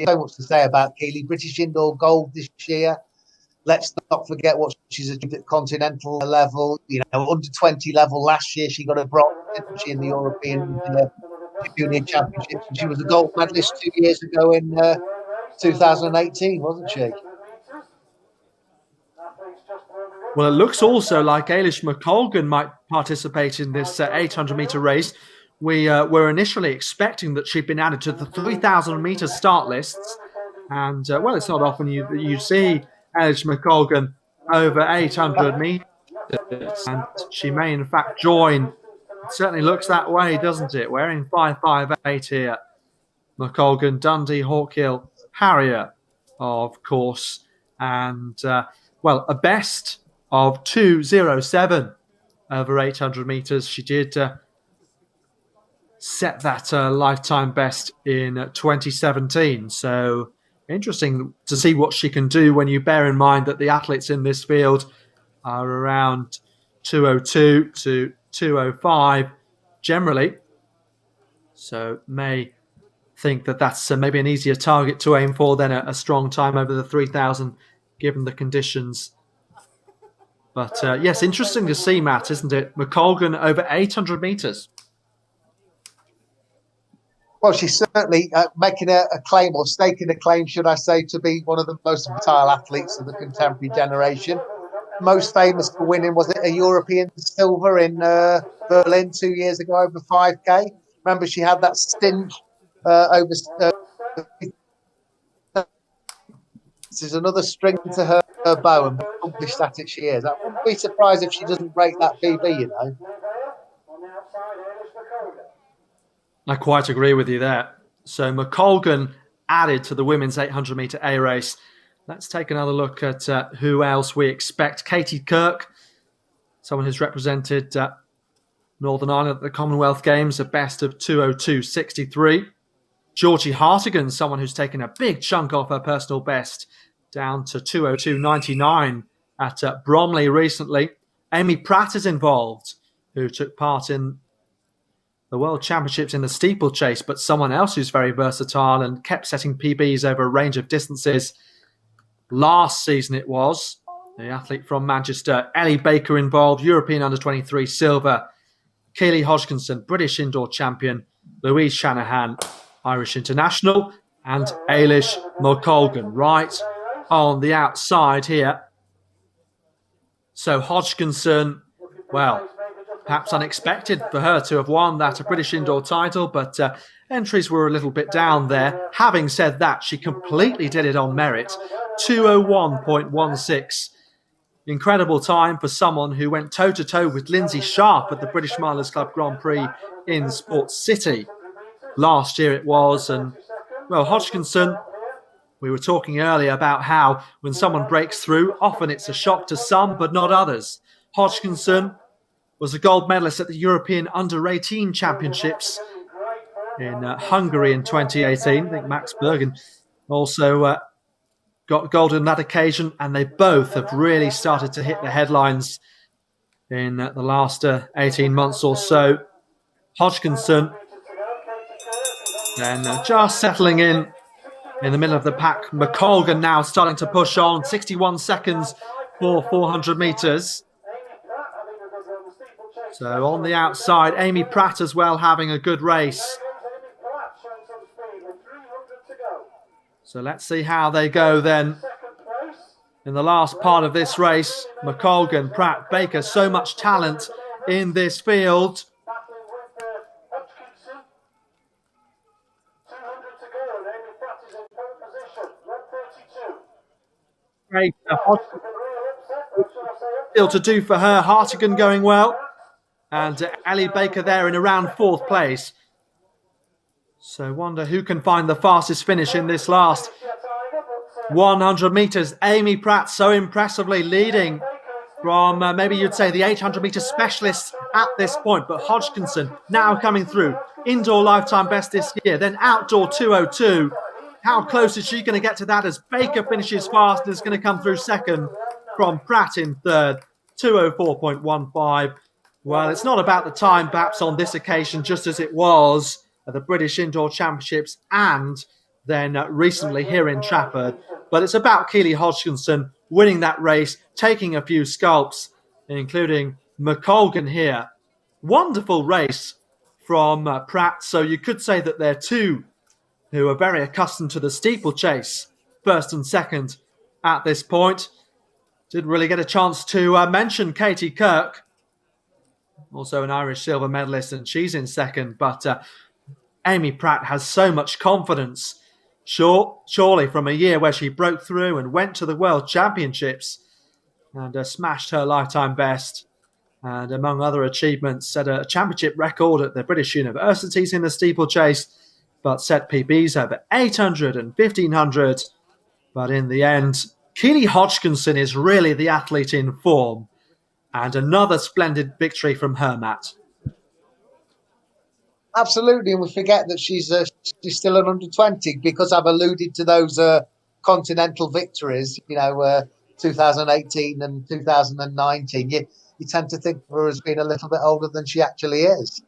so much to say about Keely. British indoor gold this year. Let's not forget what she's achieved at continental level. Under 20 level last year, she got a bronze, didn't she, in the European Junior Championships. And she was a gold medalist 2 years ago in 2018, wasn't she? Well, it looks also like Eilish McColgan might participate in this 800-meter race. We were initially expecting that she'd been added to the 3,000-meter start lists. And, well, it's not often you see Eilish McColgan over 800 meters. And she may, in fact, join. It certainly looks that way, doesn't it? Wearing 5.58 here. McColgan, Dundee, Hawkhill, Harrier, of course. And, well, a best of 2:07 over 800 meters. She did set that lifetime best in 2017. So interesting to see what she can do when you bear in mind that the athletes in this field are around 2:02 to 2:05 generally. So may think that that's maybe an easier target to aim for than a strong time over the 3,000 given the conditions. But yes, interesting to see, Matt, isn't it? McColgan over 800 metres. Well, she's certainly making a claim, or staking a claim, should I say, to be one of the most versatile athletes of the contemporary generation. Most famous for winning, was it a European silver in Berlin 2 years ago over 5K? Remember, she had that stint over... This is another string to her bow, and accomplished at it she is. I wouldn't be surprised if she doesn't break that PB, I quite agree with you there. So McColgan added to the women's 800-metre A race. Let's take another look at who else we expect. Katie Kirk, someone who's represented Northern Ireland at the Commonwealth Games, a best of 2:02.63. Georgie Hartigan, someone who's taken a big chunk off her personal best, down to 2:02.99 at Bromley recently. Amy Pratt is involved, who took part in the World Championships in the steeplechase, but someone else who's very versatile and kept setting PBs over a range of distances. Last season it was. The athlete from Manchester, Ellie Baker, involved, European Under-23 silver. Keely Hodgkinson, British indoor champion. Louise Shanahan, Irish international. And Eilish McColgan, right on the outside here. So Hodgkinson, well, perhaps unexpected for her to have won that British indoor title, but entries were a little bit down there. Having said that, she completely did it on merit. 2:01.16. Incredible time for someone who went toe-to-toe with Lindsay Sharp at the British Milers Club Grand Prix in Sports City. Last year it was, and, well, Hodgkinson, we were talking earlier about how when someone breaks through, often it's a shock to some, but not others. Hodgkinson was a gold medalist at the European Under-18 Championships in Hungary in 2018. I think Max Bergen also got gold on that occasion, and they both have really started to hit the headlines in the last 18 months or so. Hodgkinson then just settling in the middle of the pack. McColgan now starting to push on. 61 seconds for 400 metres. So on the outside, Amy Pratt as well having a good race. So let's see how they go then in the last part of this race. McColgan, Pratt, Baker, so much talent in this field. Great. Still to do for her. Hartigan going well. And Ellie Baker there in around fourth place. So wonder who can find the fastest finish in this last 100 metres. Amy Pratt so impressively leading from maybe you'd say the 800-metre specialists at this point. But Hodgkinson now coming through. Indoor lifetime best this year. Then outdoor 2:02. How close is she going to get to that as Baker finishes fast and is going to come through second from Pratt in third. 2:04.15. Well, it's not about the time perhaps on this occasion, just as it was at the British Indoor Championships and than recently here in Trafford. But it's about Keely Hodgkinson winning that race, taking a few scalps, including McColgan here. Wonderful race from Pratt. So you could say that they're two who are very accustomed to the steeplechase, first and second at this point. Didn't really get a chance to mention Katie Kirk, also an Irish silver medalist, and she's in second. But Amy Pratt has so much confidence, surely from a year where she broke through and went to the World Championships and smashed her lifetime best. And among other achievements, set a championship record at the British universities in the steeplechase, but set PBs over 800 and 1500. But in the end, Keely Hodgkinson is really the athlete in form. And another splendid victory from her, Matt. Absolutely, and we forget that she's still an under-20 because I've alluded to those continental victories, 2018 and 2019. You tend to think of her as being a little bit older than she actually is.